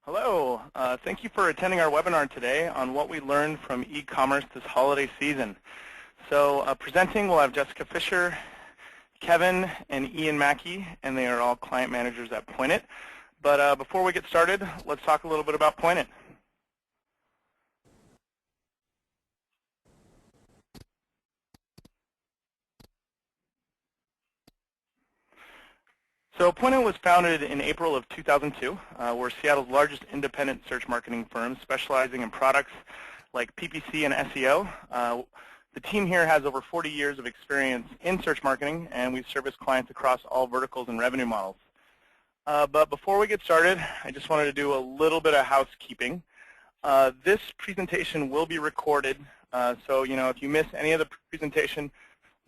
Hello. Thank you for attending our webinar today on what we learned from e-commerce this holiday season. So presenting, we'll have Jessica Fisher, Kevin, and Ian Mackie, and they are all client managers at Pointit. But before we get started, let's talk a little bit about Pointit. So Pointit was founded in April of 2002. We're Seattle's largest independent search marketing firm, specializing in products like PPC and SEO. The team here has over 40 years of experience in search marketing, and we service clients across all verticals and revenue models. But before we get started, I just wanted to do a little bit of housekeeping. This presentation will be recorded, so if you miss any of the presentation,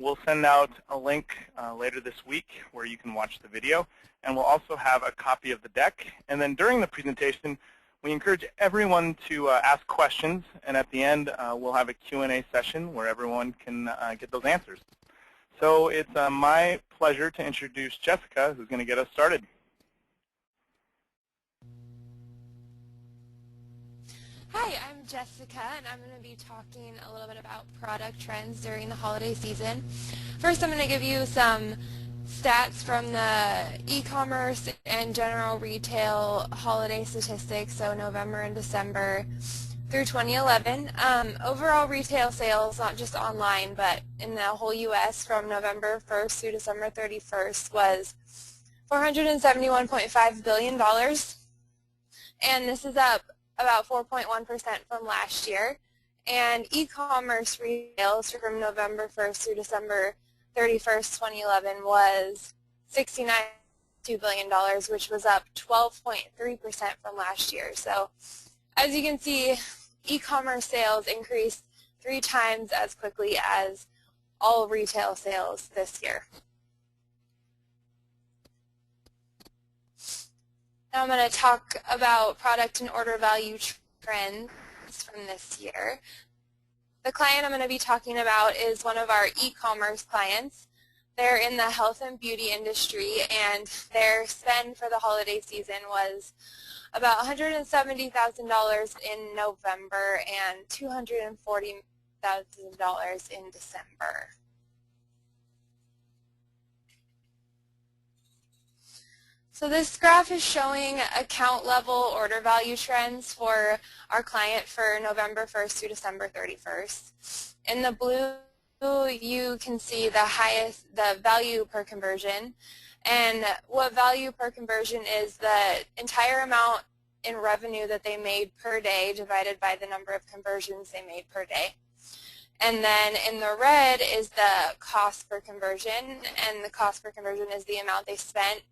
we'll send out a link later this week where you can watch the video, and we'll also have a copy of the deck. And then during the presentation, we encourage everyone to ask questions, and at the end, we'll have a Q&A session where everyone can get those answers. So it's my pleasure to introduce Jessica, who's going to get us started. Hi, I'm Jessica, and I'm going to be talking a little bit about product trends during the holiday season. First, I'm going to give you some stats from the e-commerce and general retail holiday statistics, so November and December through 2011. Overall retail sales, not just online, but in the whole U.S. from November 1st through December 31st was $471.5 billion, and this is up about 4.1% from last year. And e-commerce retails from November 1st through December 31st, 2011 was $69.2 billion, which was up 12.3% from last year. So as you can see, e-commerce sales increased 3 times as quickly as all retail sales this year. Now I'm going to talk about product and order value trends from this year. The client I'm going to be talking about is one of our e-commerce clients. They're in the health and beauty industry, and their spend for the holiday season was about $170,000 in November and $240,000 in December. So this graph is showing account level order value trends for our client for November 1st through December 31st. In the blue, you can see the value per conversion. And what value per conversion is the entire amount in revenue that they made per day divided by the number of conversions they made per day. And then in the red is the cost per conversion, and the cost per conversion is the amount they spend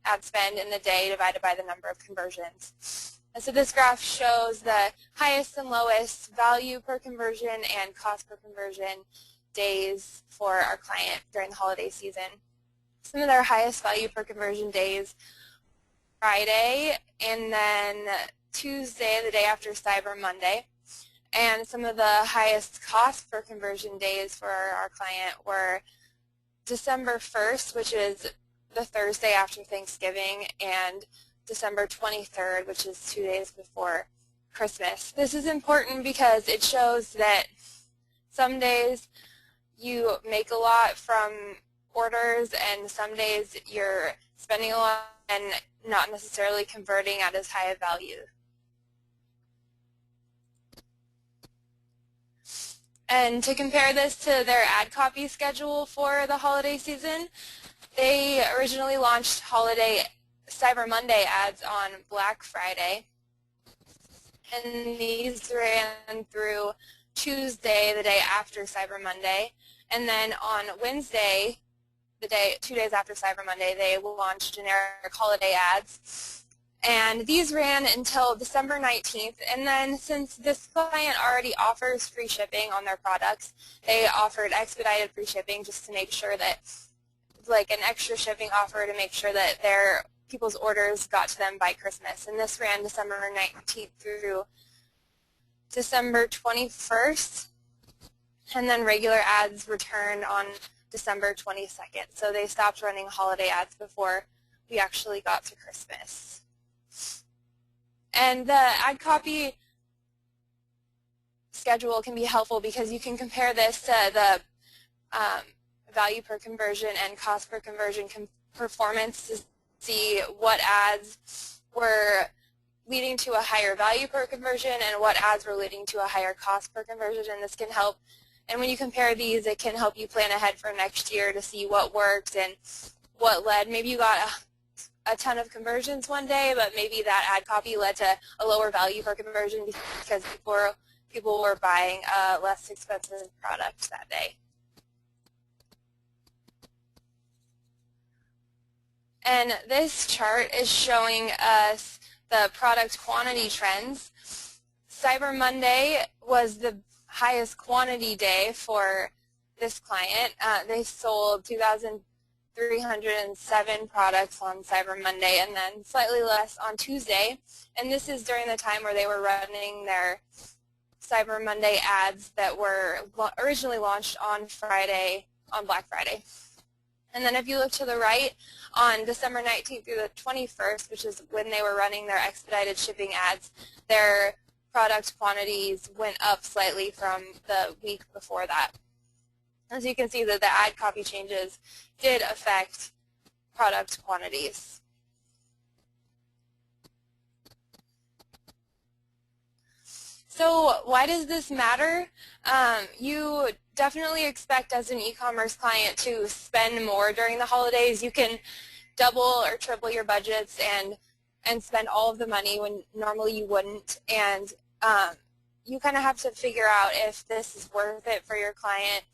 in the day divided by the number of conversions. And so this graph shows the highest and lowest value per conversion and cost per conversion days for our client during the holiday season. Some of their highest value per conversion days, Friday, and then Tuesday, the day after Cyber Monday. And some of the highest cost per conversion days for our client were December 1st, which is the Thursday after Thanksgiving, and December 23rd, which is 2 days before Christmas. This is important because it shows that some days you make a lot from orders, and some days you're spending a lot and not necessarily converting at as high a value. And to compare this to their ad copy schedule for the holiday season, they originally launched Cyber Monday ads on Black Friday, and these ran through Tuesday, the day after Cyber Monday, and then on Wednesday, 2 days after Cyber Monday, they launched generic holiday ads. And these ran until December 19th, and then since this client already offers free shipping on their products, they offered expedited free shipping just to make sure that, like an extra shipping offer to make sure that their people's orders got to them by Christmas. And this ran December 19th through December 21st, and then regular ads returned on December 22nd. So they stopped running holiday ads before we actually got to Christmas. And the ad copy schedule can be helpful because you can compare this to the value per conversion and cost per conversion performance to see what ads were leading to a higher value per conversion and what ads were leading to a higher cost per conversion, and this can help. And when you compare these, it can help you plan ahead for next year to see what worked and what led. Maybe you got a ton of conversions one day, but maybe that ad copy led to a lower value per conversion because people were buying a less expensive product that day. And this chart is showing us the product quantity trends. Cyber Monday was the highest quantity day for this client. They sold 2,307 products on Cyber Monday and then slightly less on Tuesday. And this is during the time where they were running their Cyber Monday ads that were originally launched on Black Friday. And then if you look to the right, on December 19th through the 21st, which is when they were running their expedited shipping ads, their product quantities went up slightly from the week before that. As you can see, that the ad copy changes did affect product quantities. So why does this matter? You definitely expect as an e-commerce client to spend more during the holidays. You can double or triple your budgets and spend all of the money when normally you wouldn't. And you kind of have to figure out if this is worth it for your client,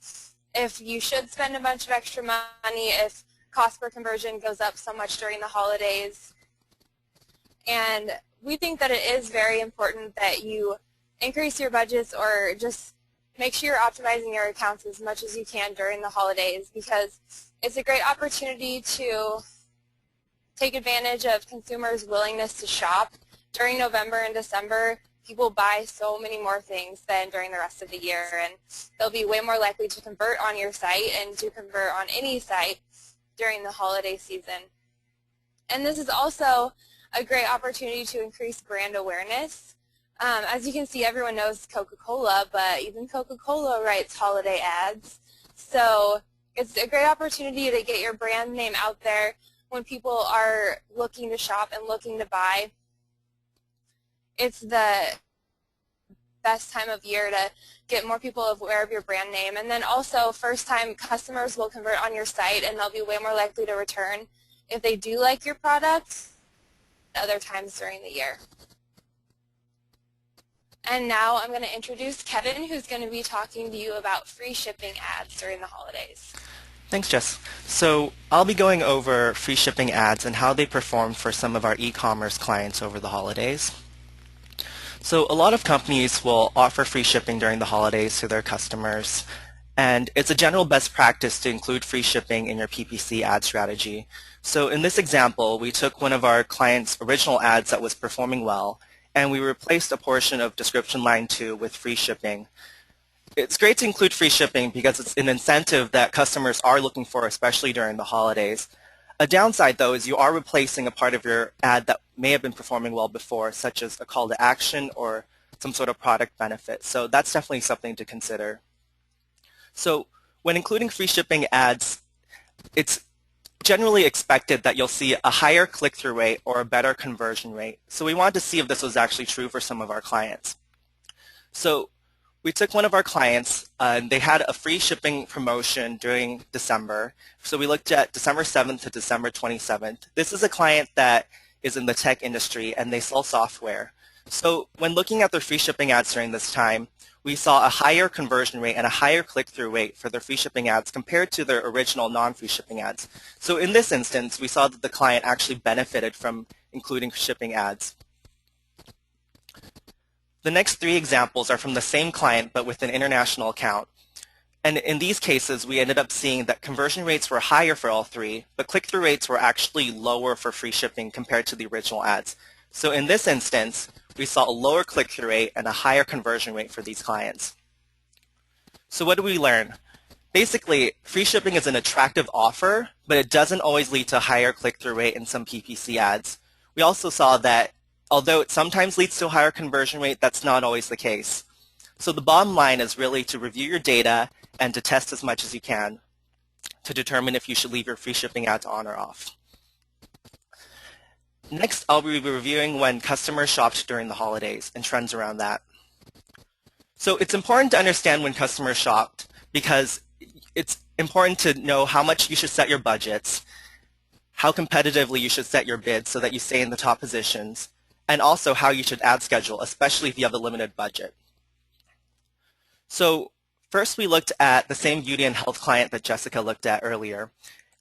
if you should spend a bunch of extra money, if cost per conversion goes up so much during the holidays. And we think that it is very important that you increase your budgets or just make sure you're optimizing your accounts as much as you can during the holidays, because it's a great opportunity to take advantage of consumers' willingness to shop. During November and December, people buy so many more things than during the rest of the year, and they'll be way more likely to convert on your site and to convert on any site during the holiday season. And this is also a great opportunity to increase brand awareness. As you can see, everyone knows Coca-Cola, but even Coca-Cola writes holiday ads. So it's a great opportunity to get your brand name out there when people are looking to shop and looking to buy. It's the best time of year to get more people aware of your brand name. And then also, first-time customers will convert on your site, and they'll be way more likely to return if they do like your product other times during the year. And now I'm going to introduce Kevin, who's going to be talking to you about free shipping ads during the holidays. Thanks, Jess. So I'll be going over free shipping ads and how they perform for some of our e-commerce clients over the holidays. So a lot of companies will offer free shipping during the holidays to their customers, and it's a general best practice to include free shipping in your PPC ad strategy. So in this example, we took one of our clients' original ads that was performing well, and we replaced a portion of description line 2 with free shipping. It's great to include free shipping because it's an incentive that customers are looking for, especially during the holidays. A downside, though, is you are replacing a part of your ad that may have been performing well before, such as a call to action or some sort of product benefit. So that's definitely something to consider. So when including free shipping ads, it's generally expected that you'll see a higher click-through rate or a better conversion rate. So we wanted to see if this was actually true for some of our clients. So we took one of our clients, and they had a free shipping promotion during December. So we looked at December 7th to December 27th. This is a client that is in the tech industry, and they sell software. So when looking at their free shipping ads during this time, we saw a higher conversion rate and a higher click-through rate for their free shipping ads compared to their original non-free shipping ads. So in this instance, we saw that the client actually benefited from including shipping ads. The next 3 examples are from the same client but with an international account. And in these cases, we ended up seeing that conversion rates were higher for all 3, but click-through rates were actually lower for free shipping compared to the original ads. So in this instance, we saw a lower click-through rate and a higher conversion rate for these clients. So what did we learn? Basically, free shipping is an attractive offer, but it doesn't always lead to a higher click-through rate in some PPC ads. We also saw that although it sometimes leads to a higher conversion rate, that's not always the case. So the bottom line is really to review your data and to test as much as you can to determine if you should leave your free shipping ads on or off. Next, I'll be reviewing when customers shopped during the holidays and trends around that. So it's important to understand when customers shopped because it's important to know how much you should set your budgets, how competitively you should set your bids so that you stay in the top positions, and also how you should ad schedule, especially if you have a limited budget. So first we looked at the same beauty and health client that Jessica looked at earlier,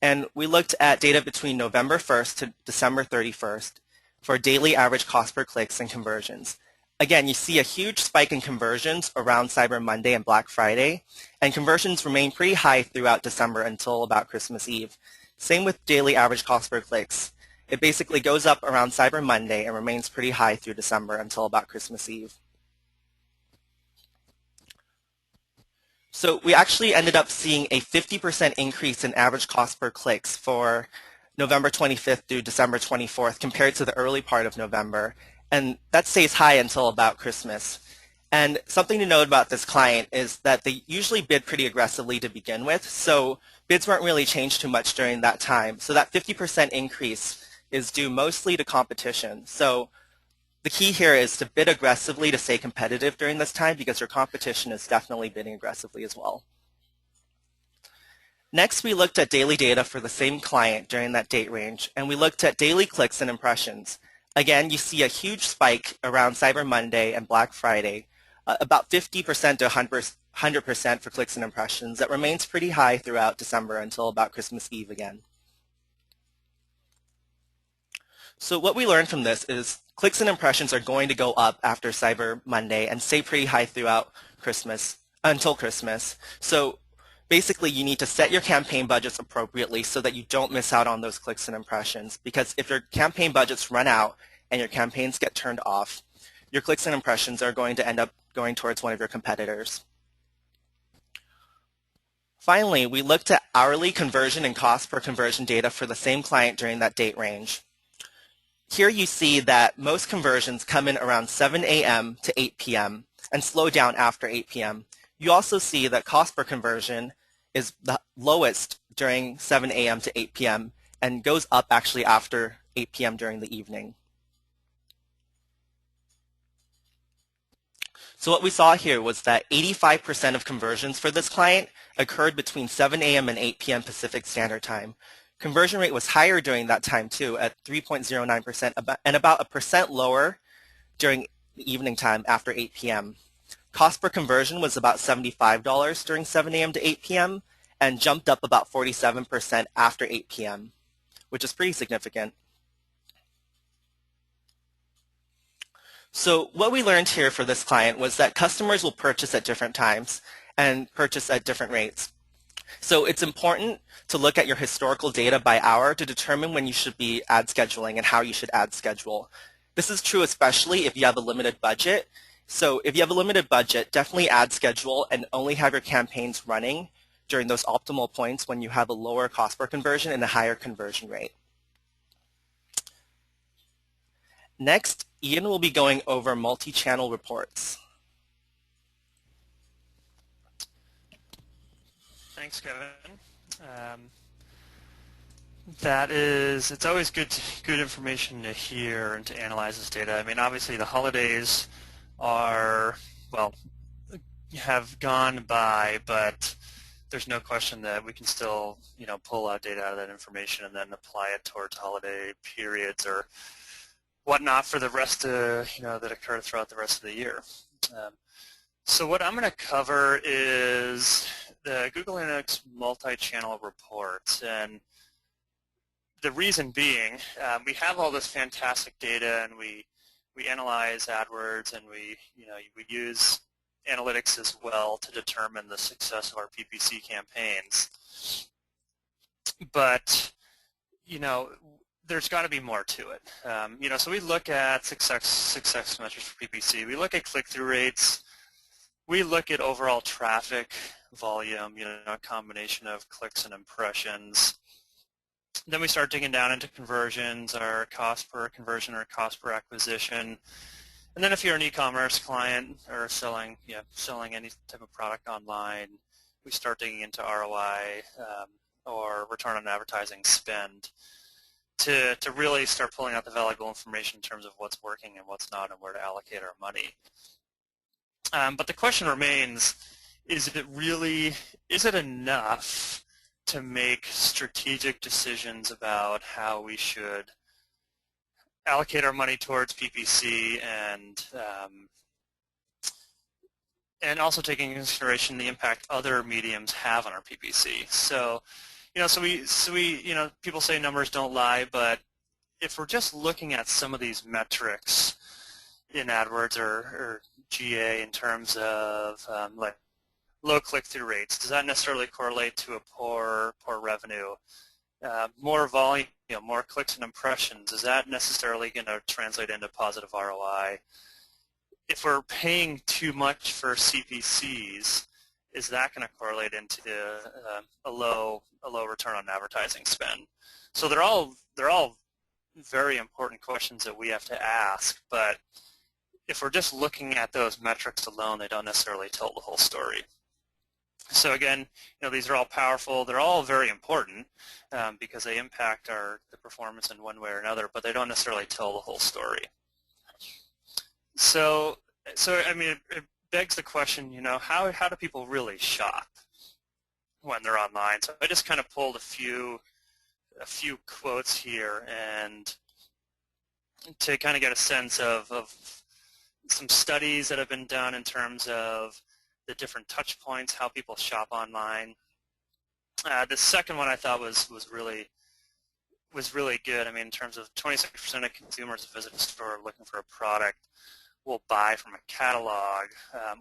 and we looked at data between November 1st to December 31st for daily average cost per clicks and conversions. Again, you see a huge spike in conversions around Cyber Monday and Black Friday, and conversions remain pretty high throughout December until about Christmas Eve. Same with daily average cost per clicks. It basically goes up around Cyber Monday and remains pretty high through December until about Christmas Eve. So we actually ended up seeing a 50% increase in average cost per clicks for November 25th through December 24th compared to the early part of November. And that stays high until about Christmas. And something to note about this client is that they usually bid pretty aggressively to begin with, so bids weren't really changed too much during that time. So that 50% increase is due mostly to competition. So the key here is to bid aggressively to stay competitive during this time because your competition is definitely bidding aggressively as well. Next, we looked at daily data for the same client during that date range, and we looked at daily clicks and impressions. Again, you see a huge spike around Cyber Monday and Black Friday, about 50% to 100% for clicks and impressions. That remains pretty high throughout December until about Christmas Eve again. So what we learned from this is clicks and impressions are going to go up after Cyber Monday and stay pretty high throughout Christmas, until Christmas. So basically, you need to set your campaign budgets appropriately so that you don't miss out on those clicks and impressions. Because if your campaign budgets run out and your campaigns get turned off, your clicks and impressions are going to end up going towards one of your competitors. Finally, we looked at hourly conversion and cost per conversion data for the same client during that date range. Here you see that most conversions come in around 7 a.m. to 8 p.m. and slow down after 8 p.m. You also see that cost per conversion is the lowest during 7 a.m. to 8 p.m. and goes up actually after 8 p.m. during the evening. So what we saw here was that 85% of conversions for this client occurred between 7 a.m. and 8 p.m. Pacific Standard Time. Conversion rate was higher during that time too at 3.09% and about 1% lower during the evening time after 8 p.m. Cost per conversion was about $75 during 7 a.m. to 8 p.m. and jumped up about 47% after 8 p.m., which is pretty significant. So what we learned here for this client was that customers will purchase at different times and purchase at different rates. So it's important to look at your historical data by hour to determine when you should be ad scheduling and how you should ad schedule. This is true especially if you have a limited budget. So if you have a limited budget, definitely ad schedule and only have your campaigns running during those optimal points when you have a lower cost per conversion and a higher conversion rate. Next, Ian will be going over multi-channel reports. Thanks, Kevin. It's always good information to hear and to analyze this data. I mean, obviously the holidays have gone by, but there's no question that we can still, pull out data out of that information and then apply it towards holiday periods or whatnot for the rest of, that occur throughout the rest of the year. So what I'm going to cover is the Google Analytics multi-channel report, and the reason being, we have all this fantastic data, and we analyze AdWords, and we use analytics as well to determine the success of our PPC campaigns. But there's got to be more to it. So we look at success measures for PPC. We look at click-through rates. We look at overall traffic volume, a combination of clicks and impressions. Then we start digging down into conversions, our cost per conversion or cost per acquisition. And then if you're an e-commerce client or selling any type of product online, we start digging into ROI or return on advertising spend to really start pulling out the valuable information in terms of what's working and what's not and where to allocate our money. But the question remains, is it enough to make strategic decisions about how we should allocate our money towards PPC and also taking into consideration the impact other mediums have on our PPC? So, people say numbers don't lie, but if we're just looking at some of these metrics in AdWords or GA in terms of like low click-through rates, does that necessarily correlate to a poor revenue? More volume, more clicks and impressions, is that necessarily going to translate into positive ROI? If we're paying too much for CPCs, is that going to correlate into a low return on advertising spend? So they're all very important questions that we have to ask, but if we're just looking at those metrics alone, they don't necessarily tell the whole story. So again, these are all powerful. They're all very important because they impact the performance in one way or another, but they don't necessarily tell the whole story. So I mean, it begs the question, how do people really shop when they're online? So I just kind of pulled a few quotes here and to kind of get a sense of some studies that have been done in terms of the different touch points, how people shop online. The second one I thought was really good. I mean, in terms of 26% of consumers that visit a store looking for a product will buy from a catalog,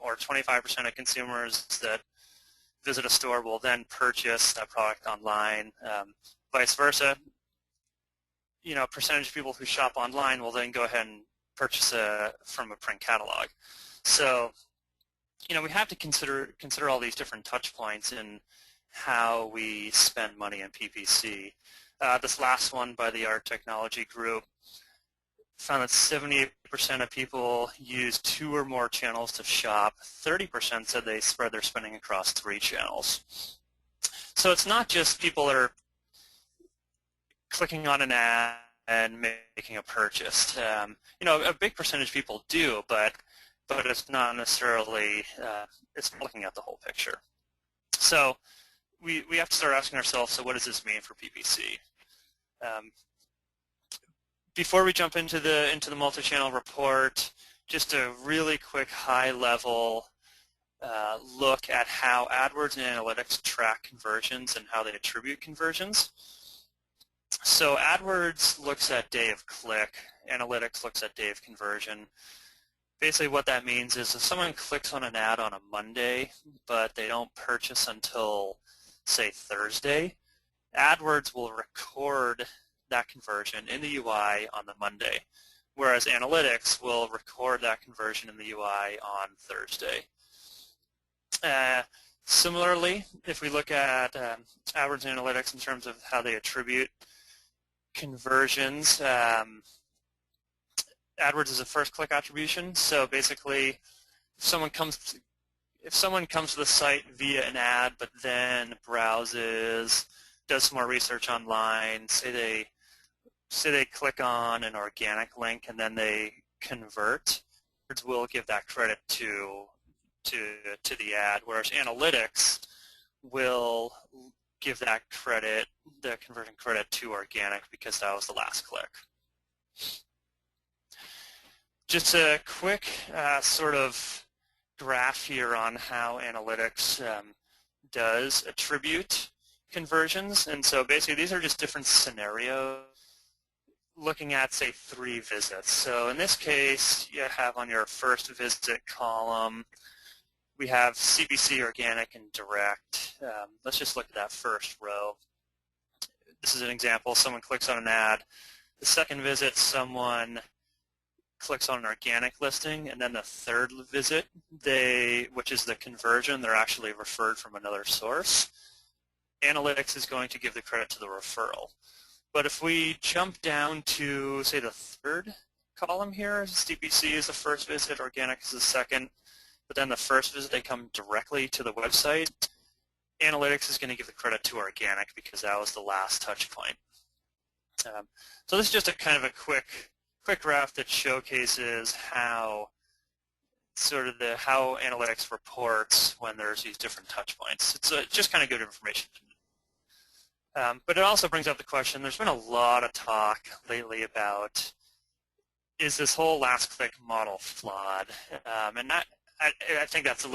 or 25% of consumers that visit a store will then purchase that product online. Vice versa, a percentage of people who shop online will then go ahead and purchase from a print catalog. So, we have to consider all these different touch points in how we spend money on PPC. This last one by the Art Technology Group found that 78% of people use 2 or more channels to shop. 30% said they spread their spending across 3 channels. So it's not just people that are clicking on an ad and making a purchase. A big percentage of people do, but it's not necessarily, it's looking at the whole picture. So we have to start asking ourselves, so what does this mean for PPC? Before we jump into the multi-channel report, just a really quick high-level look at how AdWords and Analytics track conversions and how they attribute conversions. So AdWords looks at day of click, Analytics looks at day of conversion. Basically what that means is if someone clicks on an ad on a Monday, but they don't purchase until, say, Thursday, AdWords will record that conversion in the UI on the Monday, whereas Analytics will record that conversion in the UI on Thursday. Similarly, if we look at AdWords and Analytics in terms of how they attribute conversions, AdWords is a first-click attribution. So basically, if someone comes to the site via an ad, but then browses, does some more research online, say they click on an organic link and then they convert, AdWords will give that credit to the ad, whereas Analytics will give that credit, the conversion credit, to organic because that was the last click. Just a quick sort of graph here on how Analytics does attribute conversions. And so basically these are just different scenarios looking at, say, 3 visits. So in this case, you have on your first visit column, we have CPC, organic, and direct. Let's just look at that first row. This is an example. Someone clicks on an ad. The second visit, someone clicks on an organic listing, and then the third visit, which is the conversion, they're actually referred from another source. analytics is going to give the credit to the referral. But if we jump down to, say, the third column here, CPC is the first visit, organic is the second, but then the first visit, they come directly to the website, analytics is going to give the credit to organic because that was the last touch point. So this is just a kind of a quick graph that showcases how how analytics reports when there's these different touch points. It's just kind of good information. But it also brings up the question, there's been a lot of talk lately about, is this whole last click model flawed? And I think that's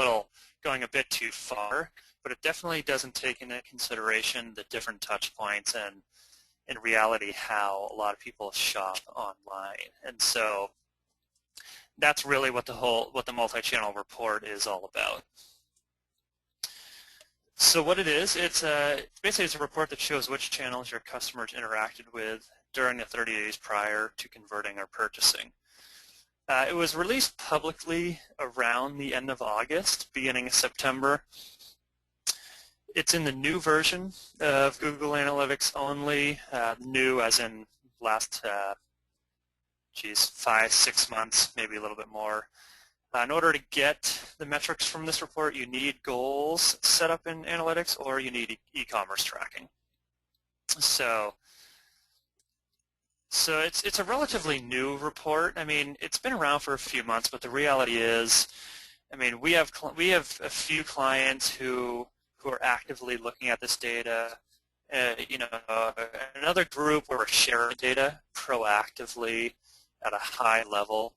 going a bit too far, but it definitely doesn't take into consideration the different touch points and in reality how a lot of people shop online. And so that's really what the multi-channel report is all about. So what it is, basically it's a report that shows which channels your customers interacted with during the 30 days prior to converting or purchasing. It was released publicly around the end of August, beginning of September. It's in the new version of Google Analytics only, new as in last 5-6 months, maybe a little bit more. In order to get the metrics from this report, you need goals set up in analytics or you need e-commerce tracking. So it's a relatively new report. I mean, it's been around for a few months, but the reality is, I mean, we have a few clients who are actively looking at this data. Another group where we're sharing data proactively at a high level,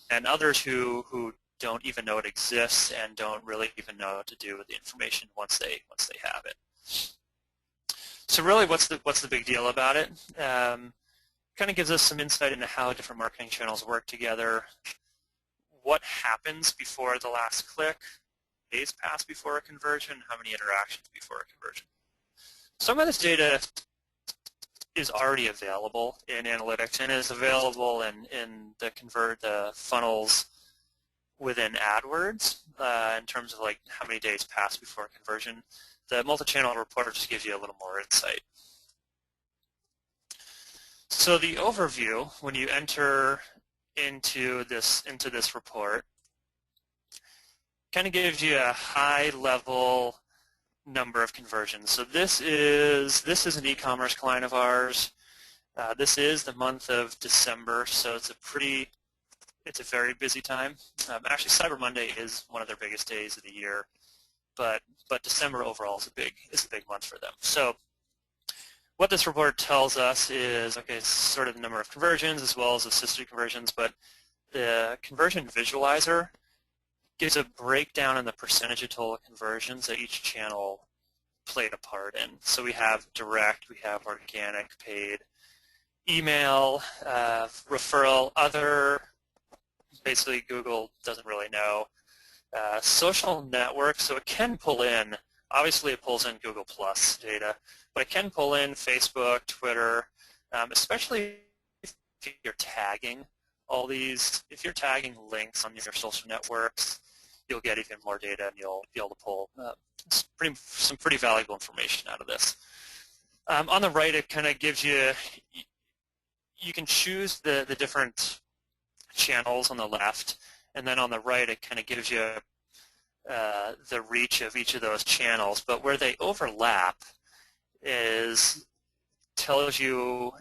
and others who don't even know it exists and don't really even know what to do with the information once they have it. So really, what's the big deal about it? Kind of gives us some insight into how different marketing channels work together, what happens before the last click, days pass before a conversion, how many interactions before a conversion. Some of this data is already available in analytics and is available in the funnels within AdWords in terms of like how many days pass before a conversion. The multi-channel report just gives you a little more insight. So the overview, when you enter into this report, kind of gives you a high-level number of conversions. So this is an e-commerce client of ours. This is the month of December, so it's a very busy time. Actually, Cyber Monday is one of their biggest days of the year, but December overall is a big month for them. So what this report tells us is, okay, it's sort of the number of conversions as well as assisted conversions, but the conversion visualizer gives a breakdown in the percentage of total conversions that each channel played a part in. So we have direct, we have organic, paid, email, referral, other, basically Google doesn't really know, social network, so it can pull in, obviously it pulls in Google Plus data, but it can pull in Facebook, Twitter, especially if you're tagging all these. If you're tagging links on your social networks, you'll get even more data and you'll be able to pull some pretty valuable information out of this. On the right, it kind of gives you can choose the different channels on the left, and then on the right, it kind of gives you the reach of each of those channels, but where they overlap tells you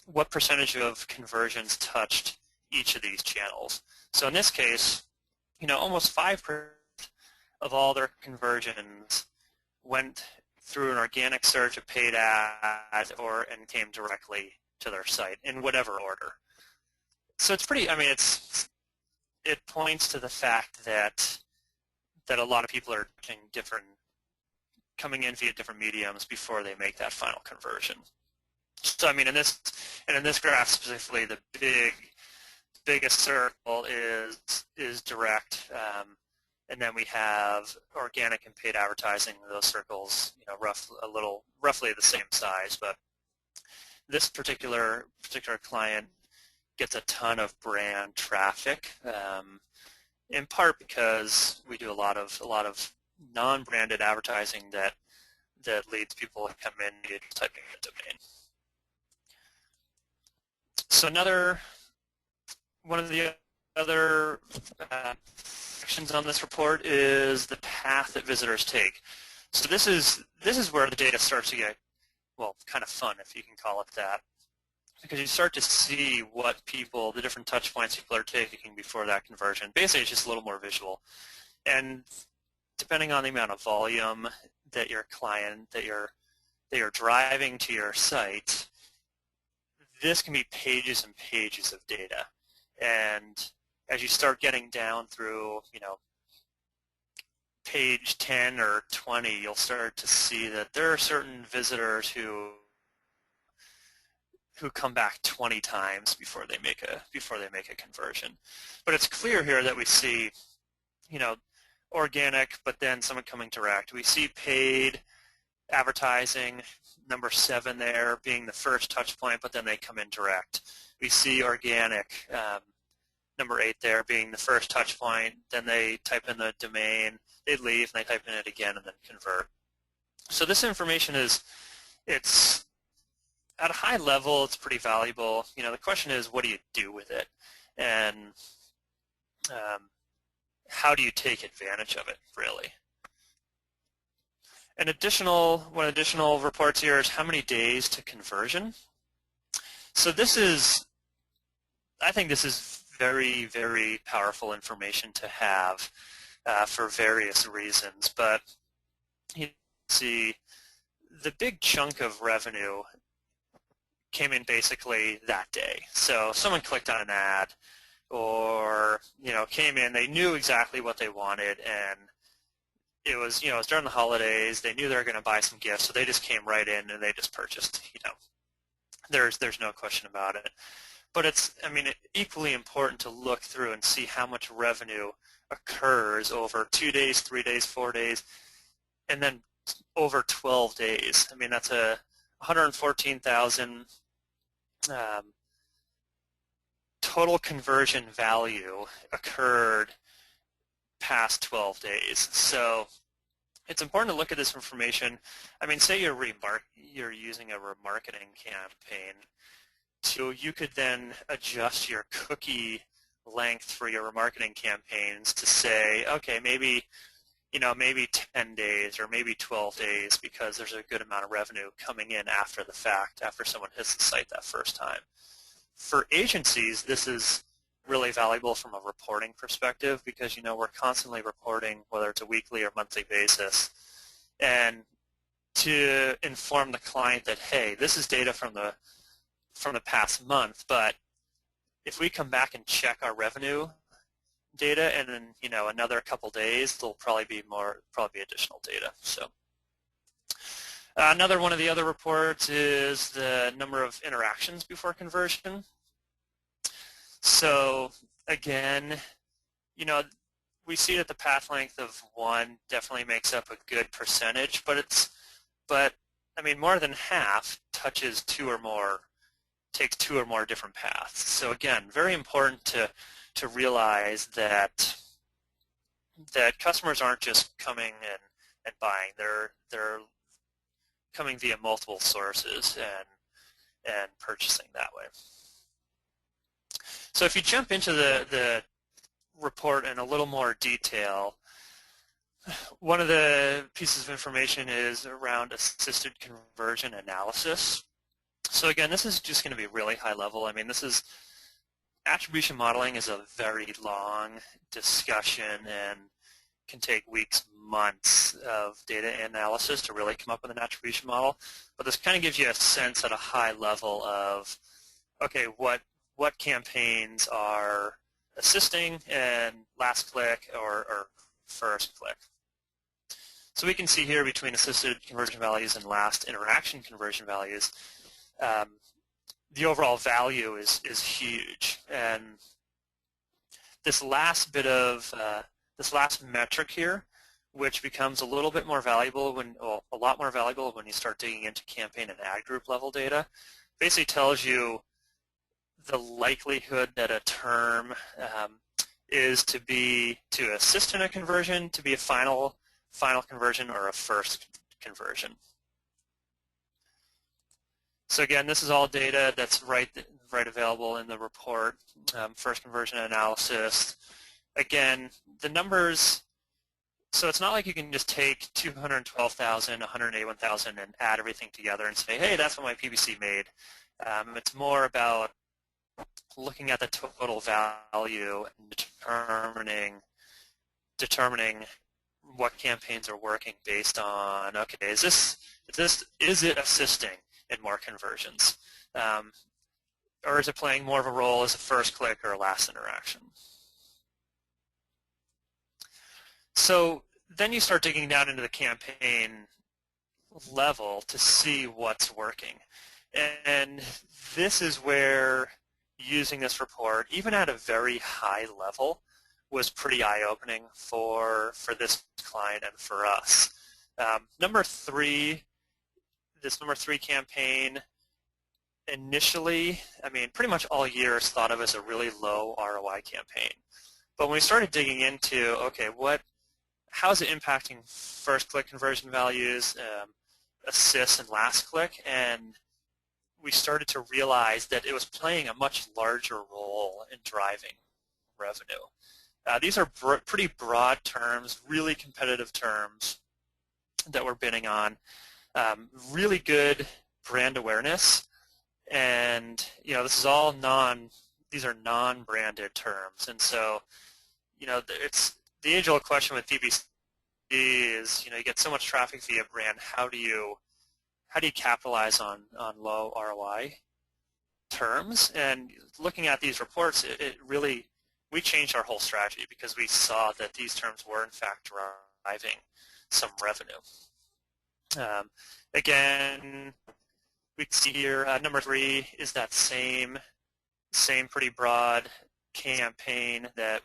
what percentage of conversions touched each of these channels. So in this case, almost 5% of all their conversions went through an organic search, a paid ad, and came directly to their site in whatever order. So it's pretty, it points to the fact that a lot of people are coming in via different mediums before they make that final conversion. So in this graph specifically, the biggest circle is direct, and then we have organic and paid advertising. Those circles, roughly the same size, but this particular client gets a ton of brand traffic, in part because we do a lot of non-branded advertising that that leads people to come in to typing a domain. So one of the other sections on this report is the path that visitors take. So this is where the data starts to get, well, kind of fun, if you can call it that, because you start to see what people, the different touch points people are taking before that conversion. Basically, it's just a little more visual. And depending on the amount of volume that your client, that you're driving to your site, this can be pages and pages of data. And as you start getting down through, page 10 or 20, you'll start to see that there are certain visitors who come back 20 times before they make a conversion. But it's clear here that we see, organic, but then someone coming direct. We see paid advertising, number 7 there, being the first touch point, but then they come in direct. We see organic, number 8 there, being the first touch point, then they type in the domain, they leave, and they type in it again, and then convert. So this information it's at a high level, it's pretty valuable. The question is, what do you do with it? And how do you take advantage of it, really? One additional reports here is how many days to conversion. So I think this is very, very powerful information to have for various reasons. But you see, the big chunk of revenue came in basically that day. So someone clicked on an ad, or came in, they knew exactly what they wanted, and it was it was during the holidays. They knew they were going to buy some gifts, so they just came right in and they just purchased. There's no question about it. But it's equally important to look through and see how much revenue occurs over 2 days, 3 days, 4 days, and then over 12 days. That's a 114,000 total conversion value occurred past 12 days. So it's important to look at this information. Say you're using a remarketing campaign. So you could then adjust your cookie length for your remarketing campaigns to say, okay, maybe 10 days or maybe 12 days, because there's a good amount of revenue coming in after the fact, after someone hits the site that first time. For agencies, this is really valuable from a reporting perspective, because we're constantly reporting, whether it's a weekly or monthly basis, and to inform the client that, hey, this is data from the past month, but if we come back and check our revenue data, and then another couple days, there'll probably be additional data. So another one of the other reports is the number of interactions before conversion. So again, we see that the path length of 1 definitely makes up a good percentage, but more than half touches 2 or more, takes 2 or more different paths. So again, very important to realize that customers aren't just coming and buying. They're coming via multiple sources and purchasing that way. So if you jump into the report in a little more detail, one of the pieces of information is around assisted conversion analysis. So again, this is just going to be really high level. Attribution modeling is a very long discussion and can take weeks, months of data analysis to really come up with an attribution model. But this kind of gives you a sense at a high level of, okay, what campaigns are assisting and last click or first click. So we can see here between assisted conversion values and last interaction conversion values, the overall value is huge, and this last metric here, which becomes a little bit more valuable a lot more valuable when you start digging into campaign and ad group level data, basically tells you the likelihood that a term is to assist in a conversion, to be a final conversion, or a first conversion. So again, this is all data that's right available in the report. First conversion analysis. Again, the numbers, so it's not like you can just take 212,000, 181,000 and add everything together and say, hey, that's what my PPC made. It's more about looking at the total value and determining what campaigns are working based on, okay, is it assisting in more conversions? Or is it playing more of a role as a first click or a last interaction? So then you start digging down into the campaign level to see what's working. And this is where using this report, even at a very high level, was pretty eye-opening for this client and for us. This number three campaign, initially, pretty much all years thought of as a really low ROI campaign. But when we started digging into, okay, how is it impacting first click conversion values, assists, and last click, and we started to realize that it was playing a much larger role in driving revenue. These are pretty broad terms, really competitive terms that we're bidding on. Really good brand awareness, and this is all these are non-branded terms, and so it's the age-old question with PPC is you get so much traffic via brand. How do you capitalize on low ROI terms? And looking at these reports, we changed our whole strategy because we saw that these terms were in fact driving some revenue. Again, we see here number three is that same pretty broad campaign that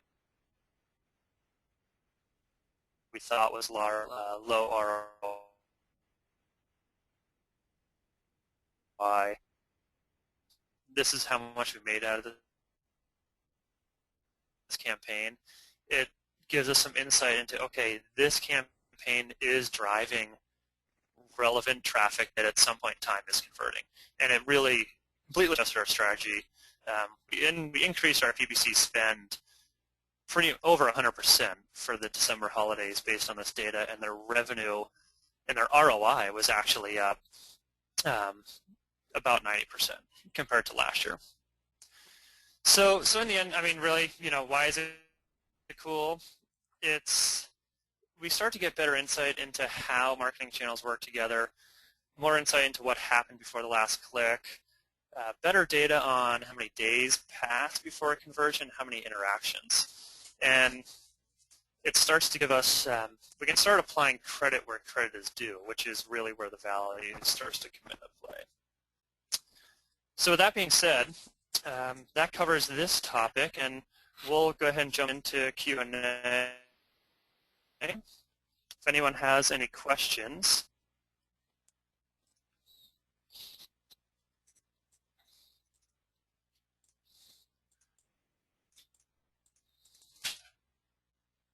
we thought was low ROI. This is how much we made out of this campaign. It gives us some insight into, okay, this campaign is driving relevant traffic that at some point in time is converting. And it really completely adjusted our strategy. We increased our PPC spend over 100% for the December holidays based on this data, and their revenue and their ROI was actually up about 90% compared to last year. So in the end, really, why is it cool? We start to get better insight into how marketing channels work together, more insight into what happened before the last click, better data on how many days passed before a conversion, how many interactions. And it starts to give us, we can start applying credit where credit is due, which is really where the value starts to come into play. So with that being said, that covers this topic, and we'll go ahead and jump into Q&A. If anyone has any questions.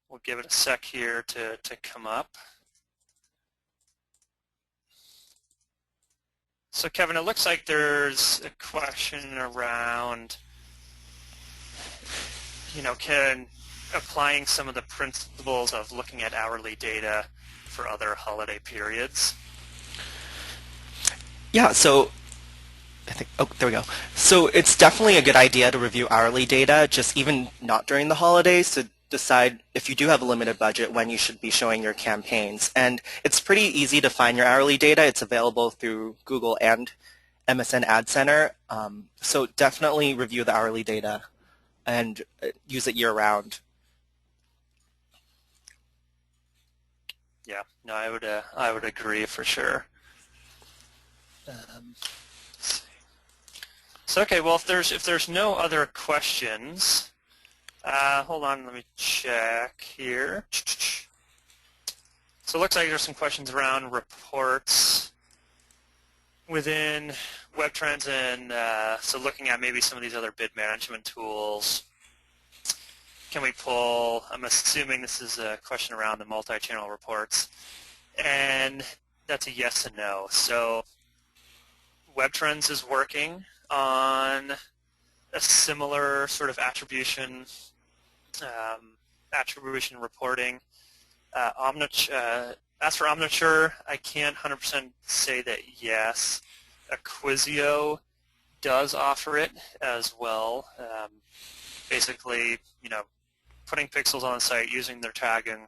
We'll give it a sec here to come up. So Kevin, it looks like there's a question around, can applying some of the principles of looking at hourly data for other holiday periods. Yeah, so there we go. So it's definitely a good idea to review hourly data, just even not during the holidays, to decide if you do have a limited budget when you should be showing your campaigns. And it's pretty easy to find your hourly data. It's available through Google and MSN Ad Center. So definitely review the hourly data and use it year-round. Yeah, no, I would agree for sure. So okay, well, if there's no other questions, hold on, let me check here. So it looks like there's some questions around reports within Web Trends, and so looking at maybe some of these other bid management tools. Can we pull, I'm assuming this is a question around the multi-channel reports, and that's a yes and no. So WebTrends is working on a similar sort of attribution reporting. As for Omniture, I can't 100% say that yes. Acquisio does offer it as well. Basically, putting pixels on the site, using their tagging,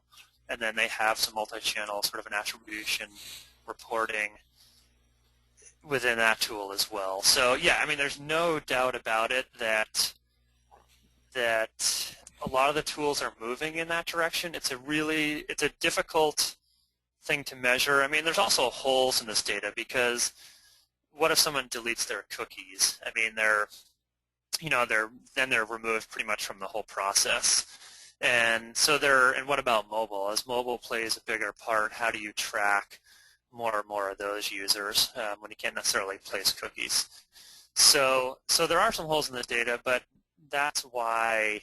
and then they have some multi-channel sort of an attribution reporting within that tool as well. So yeah, I mean, there's no doubt about it that a lot of the tools are moving in that direction. It's a difficult thing to measure. I mean, there's also holes in this data because what if someone deletes their cookies? I mean, they're removed pretty much from the whole process. And so and what about mobile? As mobile plays a bigger part, how do you track more and more of those users when you can't necessarily place cookies? So there are some holes in the data, but that's why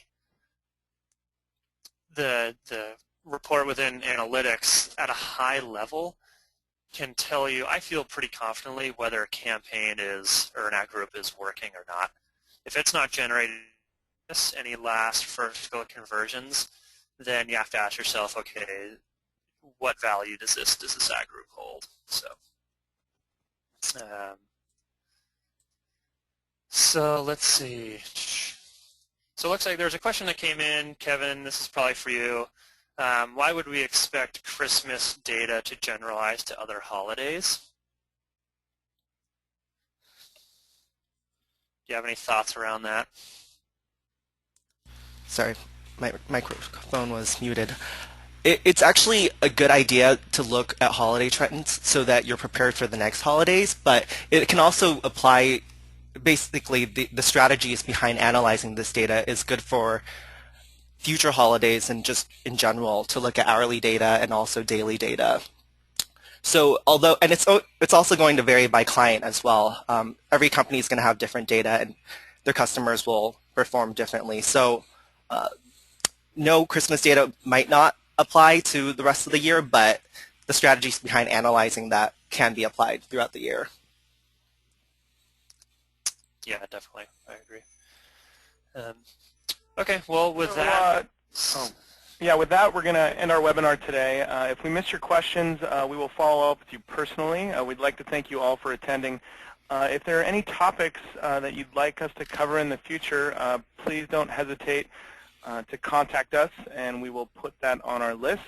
the report within analytics at a high level can tell you, I feel pretty confidently, whether a campaign or an ad group is working or not. If it's not generating any last first click conversions, then you have to ask yourself, okay, what value does this ad group hold? So let's see. So it looks like there's a question that came in, Kevin. This is probably for you. Why would we expect Christmas data to generalize to other holidays? Do you have any thoughts around that? Sorry, my microphone was muted. It's actually a good idea to look at holiday trends so that you're prepared for the next holidays, but it can also apply, basically the strategies behind analyzing this data is good for future holidays and just in general to look at hourly data and also daily data. So it's also going to vary by client as well. Every company is going to have different data and their customers will perform differently. So no, Christmas data might not apply to the rest of the year, but the strategies behind analyzing that can be applied throughout the year. Yeah, definitely. I agree. Okay, well, with that... with that, we're going to end our webinar today. If we missed your questions, we will follow up with you personally. We'd like to thank you all for attending. If there are any topics that you'd like us to cover in the future, please don't hesitate to contact us, and we will put that on our list.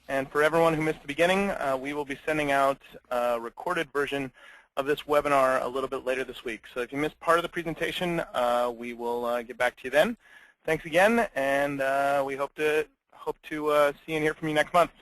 And for everyone who missed the beginning, we will be sending out a recorded version of this webinar a little bit later this week. So if you missed part of the presentation, we will get back to you then. Thanks again, and we hope to see and hear from you next month.